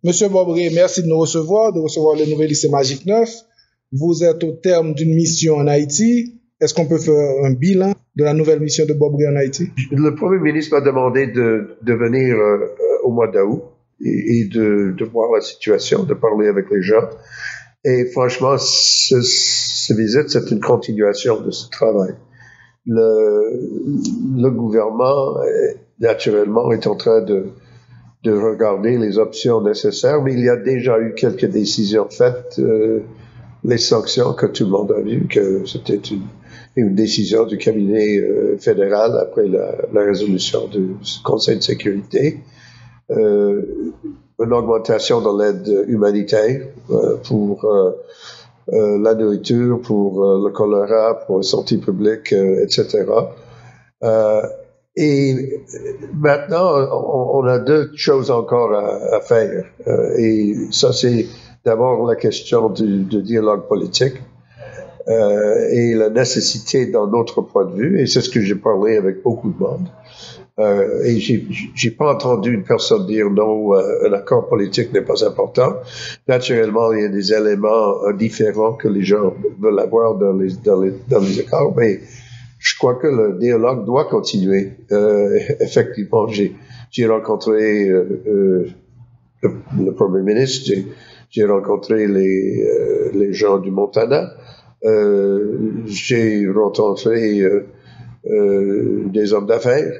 Monsieur Bobré, merci de recevoir le nouvel lycée Magique 9. Vous êtes au terme d'une mission en Haïti. Est-ce qu'on peut faire un bilan de la nouvelle mission de Bobré en Haïti? Le Premier ministre m'a demandé de venir au mois d'août et de voir la situation, de parler avec les gens. Et franchement, ce visite, c'est une continuation de ce travail. Le gouvernement, naturellement, est en train de regarder les options nécessaires, mais il y a déjà eu quelques décisions faites. Les sanctions que tout le monde a vu, que c'était une décision du cabinet fédéral après la résolution du Conseil de sécurité. Une augmentation de l'aide humanitaire pour la nourriture, pour le choléra, pour la santé publique, etc. Et maintenant, on a deux choses encore à faire. Et ça, c'est d'abord la question du dialogue politique et la nécessité dans notre point de vue. Et c'est ce que j'ai parlé avec beaucoup de monde. Et j'ai pas entendu une personne dire non, un accord politique n'est pas important. Naturellement, il y a des éléments différents que les gens veulent avoir dans les accords, mais je crois que le dialogue doit continuer. Effectivement, j'ai rencontré le Premier ministre, j'ai rencontré les gens du Montana, j'ai rencontré des hommes d'affaires,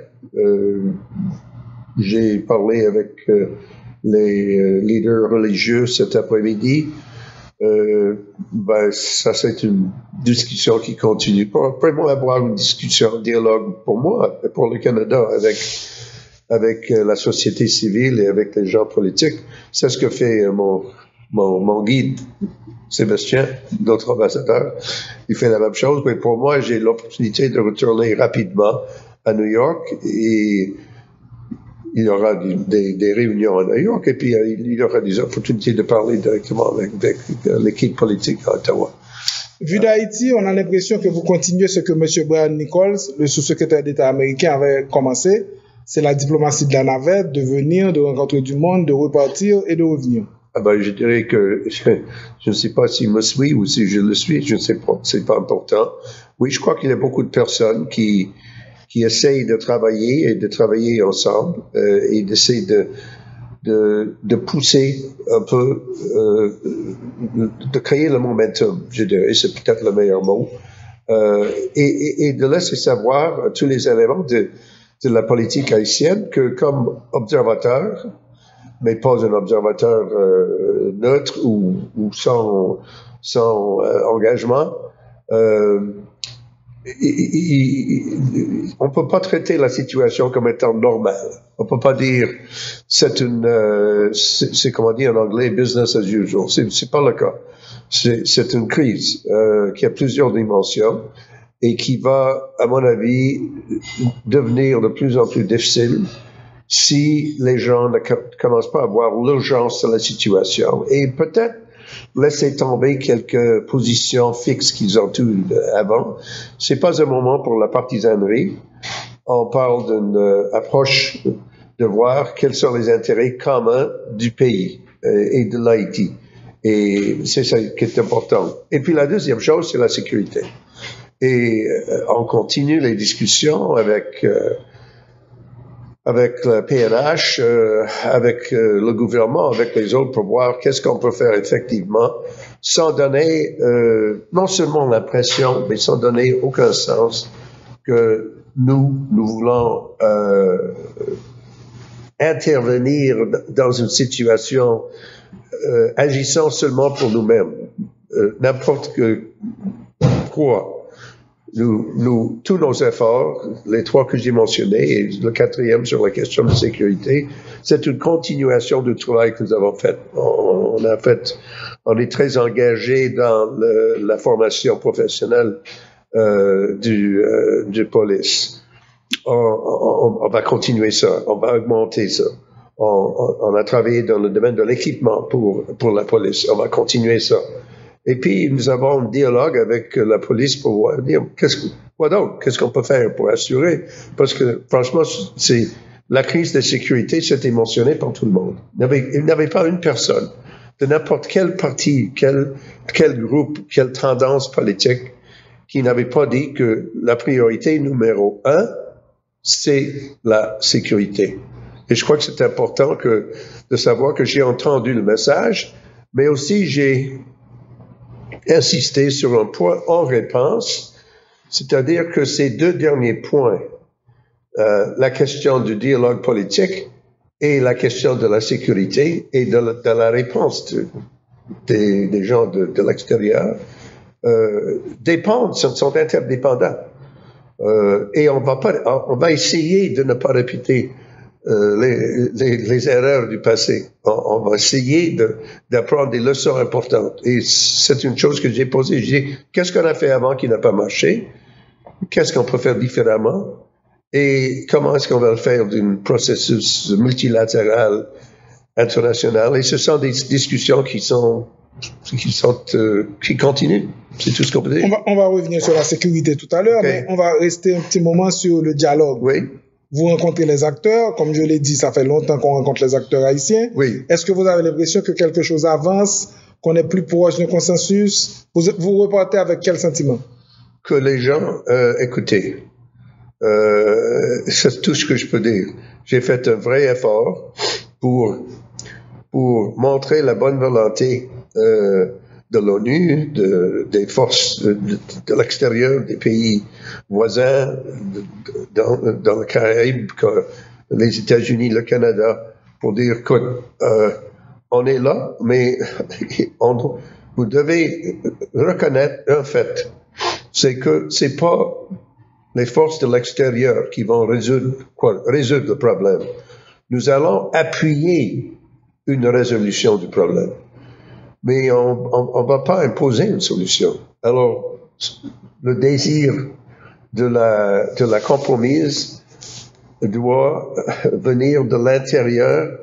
j'ai parlé avec les leaders religieux cet après-midi. Ça c'est une discussion qui continue. Pas vraiment avoir une discussion, un dialogue pour moi, pour le Canada, avec la société civile et avec les gens politiques. C'est ce que fait mon guide, Sébastien, notre ambassadeur. Il fait la même chose, mais pour moi, j'ai l'opportunité de retourner rapidement à New York et il y aura des réunions à New York et puis il y aura des opportunités de parler directement avec l'équipe politique à Ottawa. Vu d'Haïti, on a l'impression que vous continuez ce que M. Brian Nichols, le sous-secrétaire d'État américain, avait commencé. C'est la diplomatie de la navette, de venir, de rencontrer du monde, de repartir et de revenir. Je dirais que je ne sais pas s'il me suit ou si je le suis, je ne sais pas, c'est pas important. Oui, je crois qu'il y a beaucoup de personnes qui essayent de travailler ensemble et d'essayer de pousser un peu, de créer le momentum, je dirais, c'est peut-être le meilleur mot, et de laisser savoir tous les éléments de la politique haïtienne que comme observateur, mais pas un observateur neutre ou sans engagement, on peut pas traiter la situation comme étant normale. On peut pas dire c'est comment dire en anglais business as usual. C'est pas le cas. C'est une crise qui a plusieurs dimensions et qui va, à mon avis, devenir de plus en plus difficile si les gens ne commencent pas à voir l'urgence de la situation et peut-être laisser tomber quelques positions fixes qu'ils ont eues avant. C'est pas un moment pour la partisanerie. On parle d'une approche de voir quels sont les intérêts communs du pays et de l'Haïti. Et c'est ça qui est important. Et puis la deuxième chose, c'est la sécurité. Et on continue les discussions avec le PNH, avec le gouvernement, avec les autres pour voir qu'est-ce qu'on peut faire effectivement sans donner non seulement l'impression, mais sans donner aucun sens que nous voulons intervenir dans une situation agissant seulement pour nous-mêmes. N'importe quoi. Tous nos efforts, les trois que j'ai mentionnés et le quatrième sur la question de sécurité, c'est une continuation du travail que nous avons fait. On est très engagé dans la formation professionnelle du police. On va continuer ça, on va augmenter ça. On a travaillé dans le domaine de l'équipement pour la police, on va continuer ça. Et puis, nous avons un dialogue avec la police pour dire qu'est-ce qu'on peut faire pour assurer, parce que franchement, la crise de sécurité, c'était mentionné par tout le monde. Il n'y avait pas une personne de n'importe quel parti, quel groupe, quelle tendance politique qui n'avait pas dit que la priorité numéro 1, c'est la sécurité. Et je crois que c'est important de savoir que j'ai entendu le message, mais aussi j'ai insisté sur un point en réponse, c'est-à-dire que ces deux derniers points, la question du dialogue politique et la question de la sécurité et de la réponse des gens de l'extérieur, dépendent, sont interdépendants. Et on va essayer de ne pas répéter les erreurs du passé. On va essayer d'apprendre des leçons importantes. Et c'est une chose que j'ai posée. J'ai dit, qu'est-ce qu'on a fait avant qui n'a pas marché? Qu'est-ce qu'on peut faire différemment? Et comment est-ce qu'on va le faire d'un processus multilatéral, international? Et ce sont des discussions qui continuent. C'est tout ce qu'on peut dire. On va revenir sur la sécurité tout à l'heure, mais on va rester un petit moment sur le dialogue. Oui. Vous rencontrez les acteurs, comme je l'ai dit, ça fait longtemps qu'on rencontre les acteurs haïtiens. Oui. Est-ce que vous avez l'impression que quelque chose avance, qu'on est plus proche d'un consensus? Vous repartez avec quel sentiment? Que les gens, écoutez, c'est tout ce que je peux dire. J'ai fait un vrai effort pour montrer la bonne volonté de l'ONU, des forces de l'extérieur, des pays voisins, dans le Caraïbe, les États-Unis, le Canada, pour dire qu'on est là, mais vous devez reconnaître un fait, c'est que c'est pas les forces de l'extérieur qui vont résoudre le problème. Nous allons appuyer une résolution du problème. Mais on va pas imposer une solution. Alors, le désir de la compromise doit venir de l'intérieur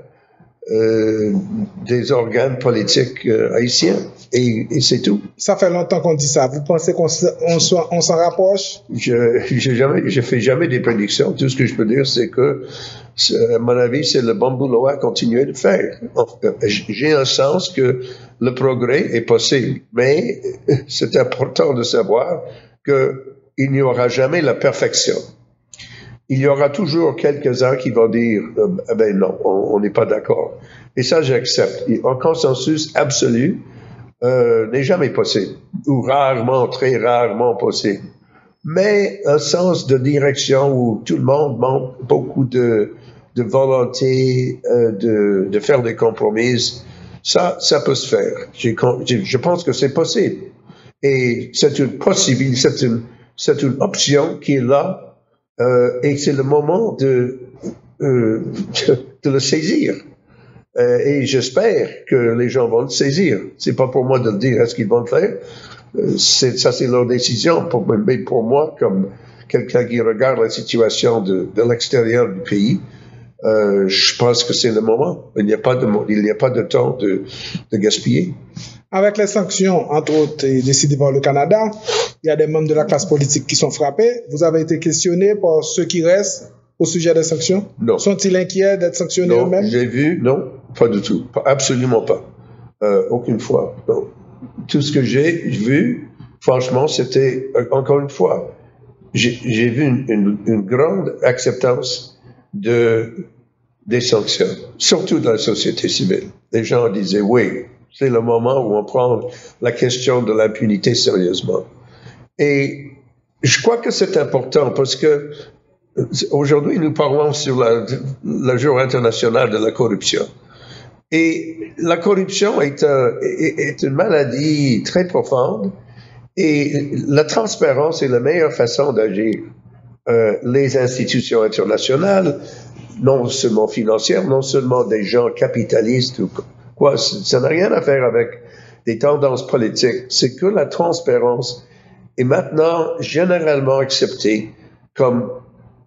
des organes politiques haïtiens. Et c'est tout. Ça fait longtemps qu'on dit ça. Vous pensez qu'on s'en rapproche? Je fais jamais des prédictions. Tout ce que je peux dire, c'est que, à mon avis, c'est le bon boulot à continuer de faire. J'ai un sens que le progrès est possible. Mais c'est important de savoir qu'il n'y aura jamais la perfection. Il y aura toujours quelques-uns qui vont dire « ben non, on n'est pas d'accord ». Et ça, j'accepte. Un consensus absolu n'est jamais possible, ou rarement, très rarement possible. Mais un sens de direction où tout le monde montre beaucoup de volonté de faire des compromis, ça peut se faire. Je pense que c'est possible. Et c'est une possibilité, c'est une option qui est là. Et c'est le moment de le saisir. Et j'espère que les gens vont le saisir. C'est pas pour moi de le dire, est-ce qu'ils vont le faire? Ça, c'est leur décision. Mais pour moi, comme quelqu'un qui regarde la situation de l'extérieur du pays, je pense que c'est le moment. Il n'y a pas de temps de gaspiller. Avec les sanctions, entre autres, décidées par le Canada, il y a des membres de la classe politique qui sont frappés. Vous avez été questionné par ceux qui restent au sujet des sanctions? Non. Sont-ils inquiets d'être sanctionnés eux-mêmes? J'ai vu, non, pas du tout. Absolument pas. Aucune fois. Non. Tout ce que j'ai vu, franchement, c'était, encore une fois, j'ai vu une grande acceptance des sanctions, surtout dans la société civile. Les gens disaient, oui, c'est le moment où on prend la question de l'impunité sérieusement. Et je crois que c'est important parce que aujourd'hui, nous parlons sur le jour international de la corruption. Et la corruption est une maladie très profonde et la transparence est la meilleure façon d'agir. Les institutions internationales, non seulement financières, non seulement des gens capitalistes ou quoi, ça n'a rien à faire avec des tendances politiques. C'est que la transparence est maintenant généralement acceptée comme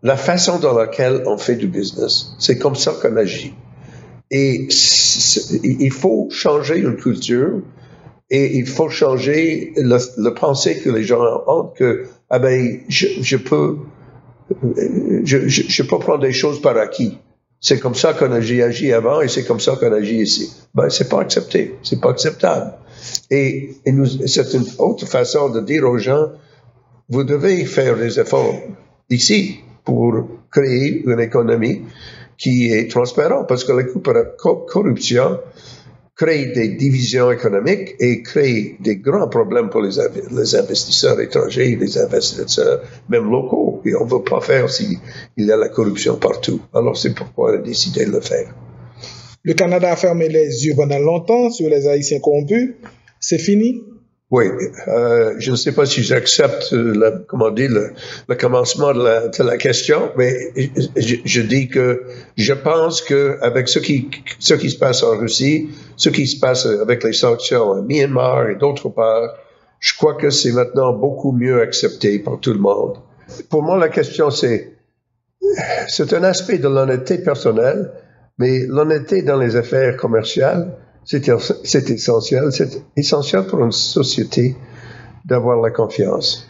la façon dans laquelle on fait du business. C'est comme ça qu'on agit. Et il faut changer une culture et il faut changer le pensée que les gens ont que, ah ben, je peux prendre des choses par acquis. c'est comme ça qu'on a agi avant et c'est comme ça qu'on agit ici. Ben, c'est pas accepté. C'est pas acceptable. Et c'est une autre façon de dire aux gens, vous devez faire des efforts ici pour créer une économie qui est transparente parce que la corruption crée des divisions économiques et crée des grands problèmes pour les investisseurs étrangers, les investisseurs même locaux. Et on ne veut pas faire s'il y a la corruption partout. Alors c'est pourquoi on a décidé de le faire. Le Canada a fermé les yeux pendant longtemps sur les Haïtiens corrompus. C'est fini? Oui, je ne sais pas si j'accepte le commencement de la question, mais je dis que je pense que avec ce qui se passe en Russie, ce qui se passe avec les sanctions à Myanmar et d'autre part, je crois que c'est maintenant beaucoup mieux accepté par tout le monde. Pour moi, la question c'est un aspect de l'honnêteté personnelle, mais l'honnêteté dans les affaires commerciales, c'est essentiel. C'est essentiel pour une société d'avoir la confiance.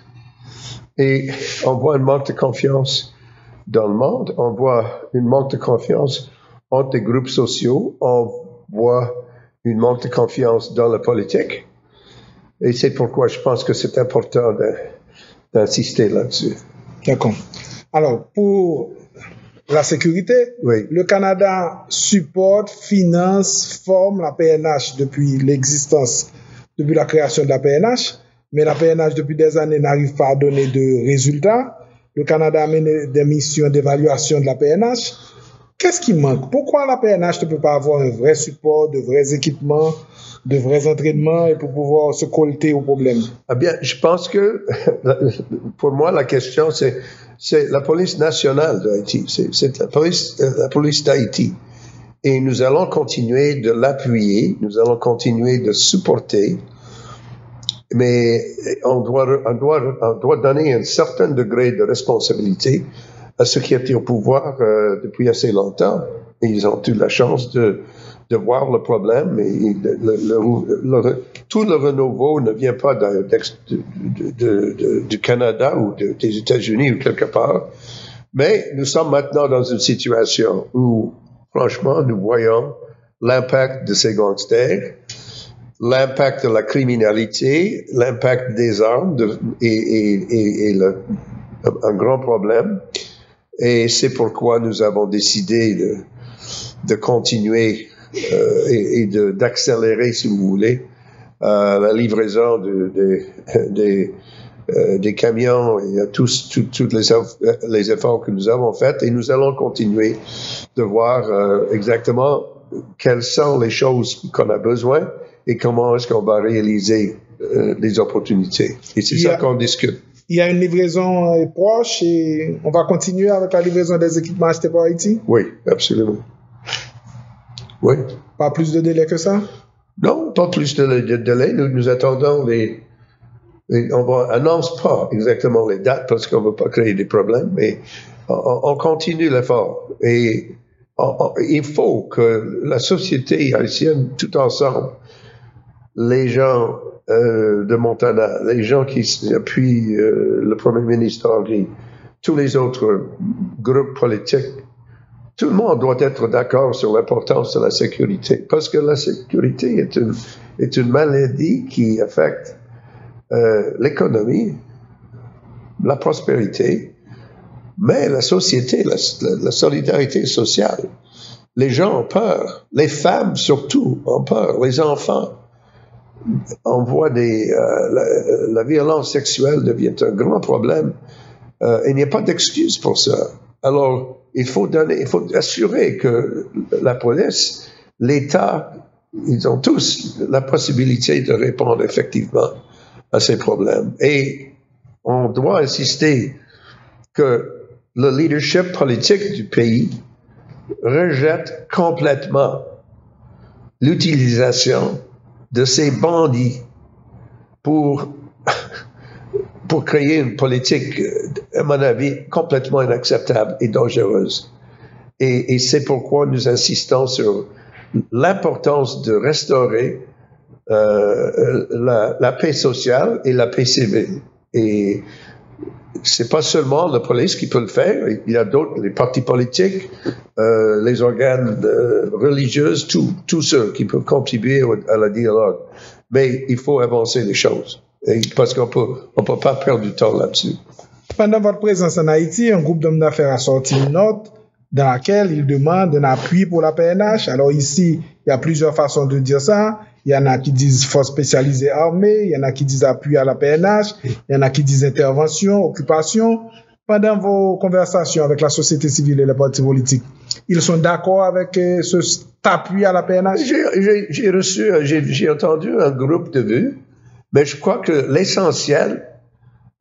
Et on voit un manque de confiance dans le monde. On voit un manque de confiance entre les groupes sociaux. On voit un manque de confiance dans la politique. Et c'est pourquoi je pense que c'est important d'insister là-dessus. D'accord. Alors, pour la sécurité, oui. Le Canada supporte, finance, forme la PNH depuis la création de la PNH, mais la PNH depuis des années n'arrive pas à donner de résultats. Le Canada a mené des missions d'évaluation de la PNH. Qu'est-ce qui manque? Pourquoi la PNH ne peut pas avoir un vrai support, de vrais équipements, de vrais entraînements et pour pouvoir se colter aux problèmes? Ah bien, je pense que pour moi, la question, c'est la police nationale d'Haïti, c'est la police d'Haïti. Et nous allons continuer de l'appuyer, nous allons continuer de supporter, mais on doit donner un certain degré de responsabilité à ceux qui étaient au pouvoir depuis assez longtemps. Et ils ont eu la chance de voir le problème. Et tout le renouveau ne vient pas du Canada ou des États-Unis ou quelque part. Mais nous sommes maintenant dans une situation où, franchement, nous voyons l'impact de ces gangsters, l'impact de la criminalité, l'impact des armes et un grand problème. Et c'est pourquoi nous avons décidé de continuer et d'accélérer, si vous voulez, la livraison des camions et tous les efforts que nous avons faits. Et nous allons continuer de voir exactement quelles sont les choses qu'on a besoin et comment est-ce qu'on va réaliser les opportunités. Et c'est ça qu'on discute. Il y a une livraison proche et on va continuer avec la livraison des équipements achetés par Haïti? Oui, absolument. Oui. Pas plus de délai que ça? Non, pas plus de délai. Nous attendons on n'annonce pas exactement les dates parce qu'on ne veut pas créer des problèmes, mais on continue l'effort. Et il faut que la société haïtienne, tout ensemble, les gens de Montana, les gens qui appuient le premier ministre Henry, tous les autres groupes politiques, tout le monde doit être d'accord sur l'importance de la sécurité, parce que la sécurité est une maladie qui affecte l'économie, la prospérité, mais la société, la solidarité sociale. Les gens ont peur, les femmes surtout ont peur, les enfants. On voit la violence sexuelle devient un grand problème. Il n'y a pas d'excuse pour ça. Alors, il faut assurer que la police, l'État, ils ont tous la possibilité de répondre effectivement à ces problèmes. Et on doit insister que le leadership politique du pays rejette complètement l'utilisation de ces bandits pour créer une politique, à mon avis, complètement inacceptable et dangereuse. Et c'est pourquoi nous insistons sur l'importance de restaurer la paix sociale et la paix civile. Et c'est pas seulement la police qui peut le faire. Il y a d'autres, les partis politiques, les organes religieux, tous ceux qui peuvent contribuer à la dialogue. Mais il faut avancer les choses. Parce qu'on peut pas perdre du temps là-dessus. Pendant votre présence en Haïti, un groupe d'hommes d'affaires a sorti une note dans laquelle il demande un appui pour la PNH. Alors ici, il y a plusieurs façons de dire ça. Il y en a qui disent force spécialisée armée, il y en a qui disent appui à la PNH, il y en a qui disent intervention, occupation. Pendant vos conversations avec la société civile et les partis politiques, ils sont d'accord avec cet appui à la PNH? J'ai entendu un groupe de vues, mais je crois que l'essentiel,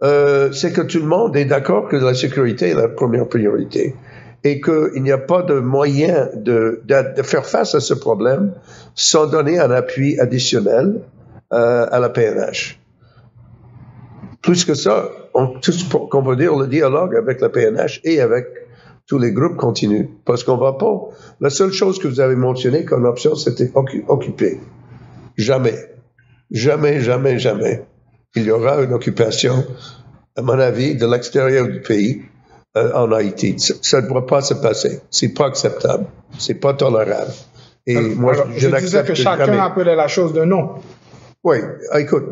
c'est que tout le monde est d'accord que la sécurité est la première priorité et qu'il n'y a pas de moyen de faire face à ce problème sans donner un appui additionnel à la PNH. Plus que ça, qu'on peut dire le dialogue avec la PNH et avec tous les groupes continue. Parce qu'on va pas... La seule chose que vous avez mentionnée comme option, c'était occuper. Jamais. Jamais, jamais, jamais. Il y aura une occupation, à mon avis, de l'extérieur du pays en Haïti. Ça ne doit pas se passer. C'est pas acceptable. C'est pas tolérable. Et moi, je disais que chacun appelait la chose d'un nom. Oui, écoute,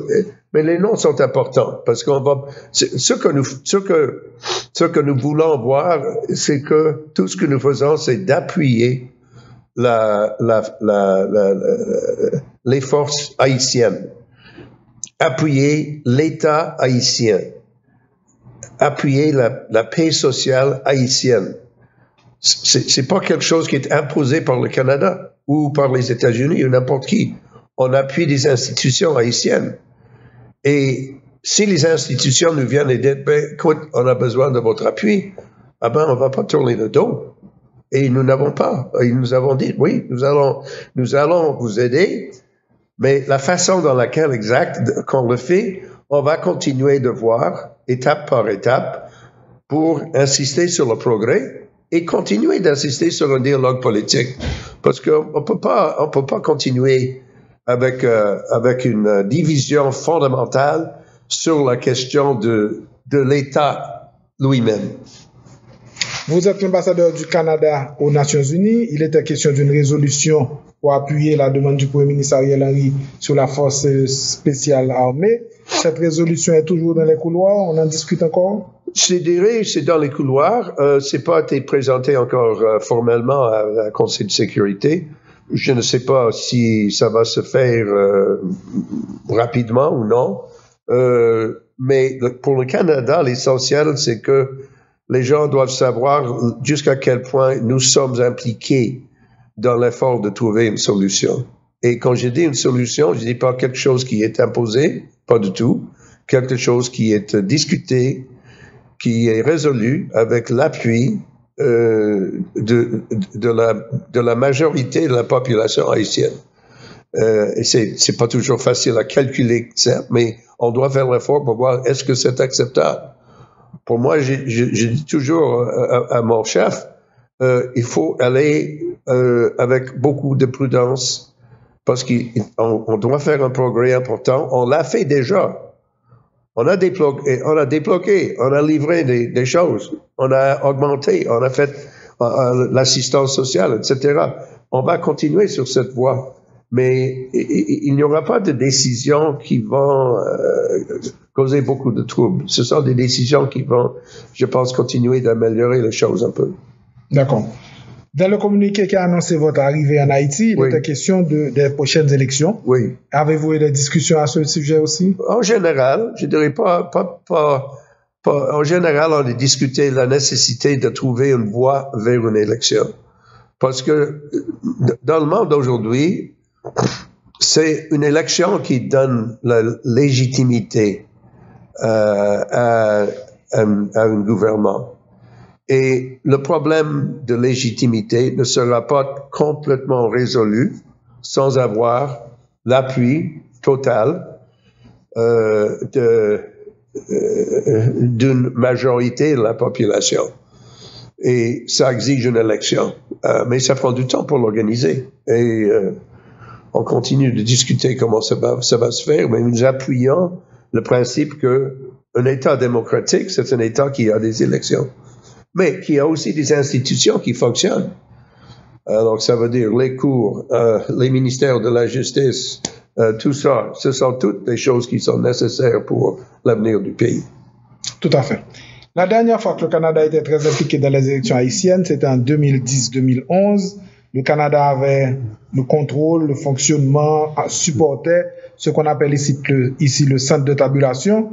mais les noms sont importants parce qu'on va. Ce que nous voulons voir, c'est que tout ce que nous faisons, c'est d'appuyer les forces haïtiennes, appuyer l'État haïtien, appuyer la paix sociale haïtienne. C'est pas quelque chose qui est imposé par le Canada ou par les États-Unis ou n'importe qui. On appuie des institutions haïtiennes. Et si les institutions nous viennent et disent, écoute, on a besoin de votre appui, on va pas tourner le dos. Et nous n'avons pas. Et nous avons dit, oui, nous allons vous aider, mais la façon dans laquelle qu'on le fait, on va continuer de voir, étape par étape, pour insister sur le progrès et continuer d'insister sur un dialogue politique. Parce qu'on peut pas continuer avec une division fondamentale sur la question de l'État lui-même. Vous êtes l'ambassadeur du Canada aux Nations Unies. Il était question d'une résolution pour appuyer la demande du Premier ministre Ariel Henry sur la force spéciale armée. Cette résolution est toujours dans les couloirs. On en discute encore? Je dirais, c'est dans les couloirs. C'est pas été présenté encore formellement à la Conseil de sécurité. Je ne sais pas si ça va se faire rapidement ou non, mais pour le Canada, l'essentiel, c'est que les gens doivent savoir jusqu'à quel point nous sommes impliqués dans l'effort de trouver une solution. Et quand je dis une solution, je dis pas quelque chose qui est imposé, pas du tout, quelque chose qui est discuté, qui est résolu avec l'appui de la majorité de la population haïtienne. Et c'est pas toujours facile à calculer, certes, mais on doit faire l'effort pour voir est-ce que c'est acceptable. Pour moi, je dis toujours à mon chef, il faut aller avec beaucoup de prudence parce qu'on doit faire un progrès important. On l'a fait déjà. On a débloqué, on a livré des choses, on a augmenté, on a fait l'assistance sociale, etc. On va continuer sur cette voie, mais il n'y aura pas de décisions qui vont causer beaucoup de troubles. Ce sont des décisions qui vont, je pense, continuer d'améliorer les choses un peu. D'accord. Dans le communiqué qui a annoncé votre arrivée en Haïti, il était question des prochaines élections. Oui. Avez-vous eu des discussions à ce sujet aussi? En général, je dirais pas, en général, on a discuté la nécessité de trouver une voie vers une élection. Parce que dans le monde d'aujourd'hui, c'est une élection qui donne la légitimité à un gouvernement. Et le problème de légitimité ne sera pas complètement résolu sans avoir l'appui total d'une majorité de la population. Et ça exige une élection. Mais ça prend du temps pour l'organiser. Et on continue de discuter comment ça va se faire, mais nous appuyons le principe que un État démocratique, c'est un État qui a des élections, mais qui a aussi des institutions qui fonctionnent. Alors, ça veut dire les cours, les ministères de la justice, tout ça, ce sont toutes des choses qui sont nécessaires pour l'avenir du pays. Tout à fait. La dernière fois que le Canada était très impliqué dans les élections haïtiennes, c'était en 2010-2011. Le Canada avait le contrôle, le fonctionnement, supportait ce qu'on appelle ici le centre de tabulation.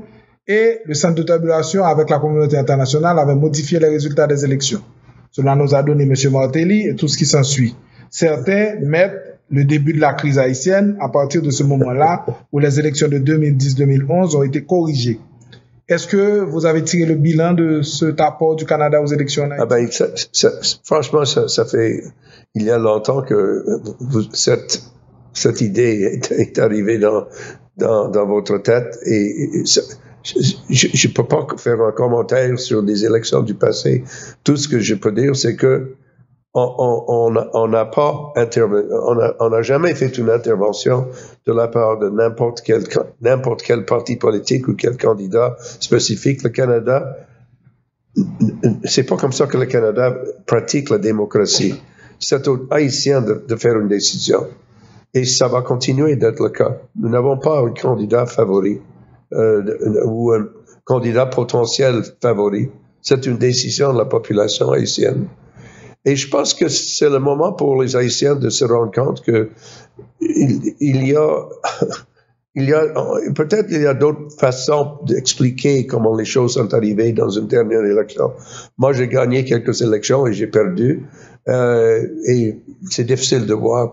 Et le centre de tabulation, avec la communauté internationale, avait modifié les résultats des élections. Cela nous a donné M. Martelly et tout ce qui s'ensuit. Certains mettent le début de la crise haïtienne à partir de ce moment-là où les élections de 2010-2011 ont été corrigées. Est-ce que vous avez tiré le bilan de cet apport du Canada aux élections en Haïti? Franchement, ça fait... Il y a longtemps que cette idée est arrivée dans votre tête et je ne peux pas faire un commentaire sur les élections du passé. Tout ce que je peux dire, c'est que on n'a jamais fait une intervention de la part de n'importe quel parti politique ou quel candidat spécifique. Le Canada, c'est pas comme ça que le Canada pratique la démocratie. C'est aux Haïtiens de faire une décision. Et ça va continuer d'être le cas. Nous n'avons pas un candidat favori ou un candidat potentiel favori. C'est une décision de la population haïtienne. Et je pense que c'est le moment pour les Haïtiens de se rendre compte que il y a peut-être d'autres façons d'expliquer comment les choses sont arrivées dans une dernière élection. Moi, j'ai gagné quelques élections et j'ai perdu. Et c'est difficile de voir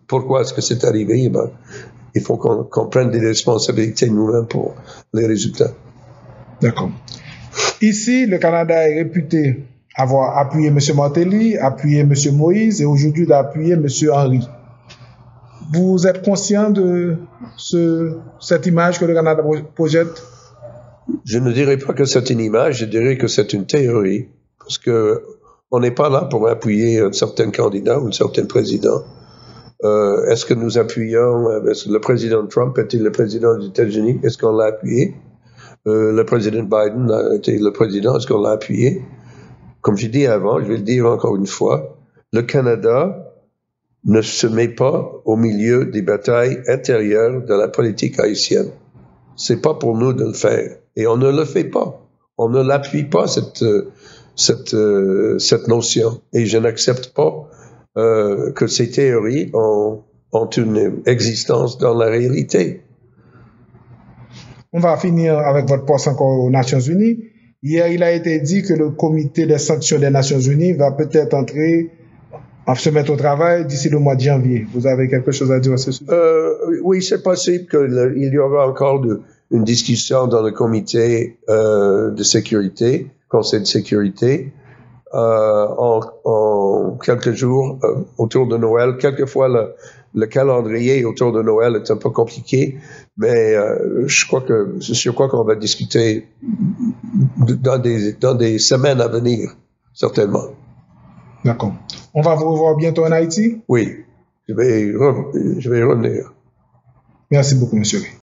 pourquoi est-ce que c'est arrivé. Ben, il faut qu'on prenne des responsabilités nous-mêmes pour les résultats. D'accord. Ici, le Canada est réputé avoir appuyé M. Martelly, appuyé M. Moïse et aujourd'hui d'appuyer M. Henry. Vous êtes conscient de cette image que le Canada projette? Je ne dirais pas que c'est une image, je dirais que c'est une théorie. Parce que on n'est pas là pour appuyer un certain candidat ou un certain président. Est-ce que nous appuyons, le président Trump était le président des États-Unis, est-ce qu'on l'a appuyé? Le président Biden a été le président, est-ce qu'on l'a appuyé? Comme j'ai dit avant, je vais le dire encore une fois, le Canada ne se met pas au milieu des batailles intérieures de la politique haïtienne. C'est pas pour nous de le faire. Et on ne le fait pas. On ne l'appuie pas, cette notion. Et je n'accepte pas que ces théories ont une existence dans la réalité. On va finir avec votre poste encore aux Nations Unies. Hier, il a été dit que le comité des sanctions des Nations Unies va peut-être se mettre au travail d'ici le mois de janvier. Vous avez quelque chose à dire à ce sujet? Oui, c'est possible qu'il y aura encore une discussion dans le comité de sécurité, Conseil de sécurité, en quelques jours autour de Noël. Quelquefois, le calendrier autour de Noël est un peu compliqué, mais je crois qu'on va discuter dans des semaines à venir, certainement. D'accord. On va vous revoir bientôt en Haïti? Oui, je vais revenir. Merci beaucoup, monsieur.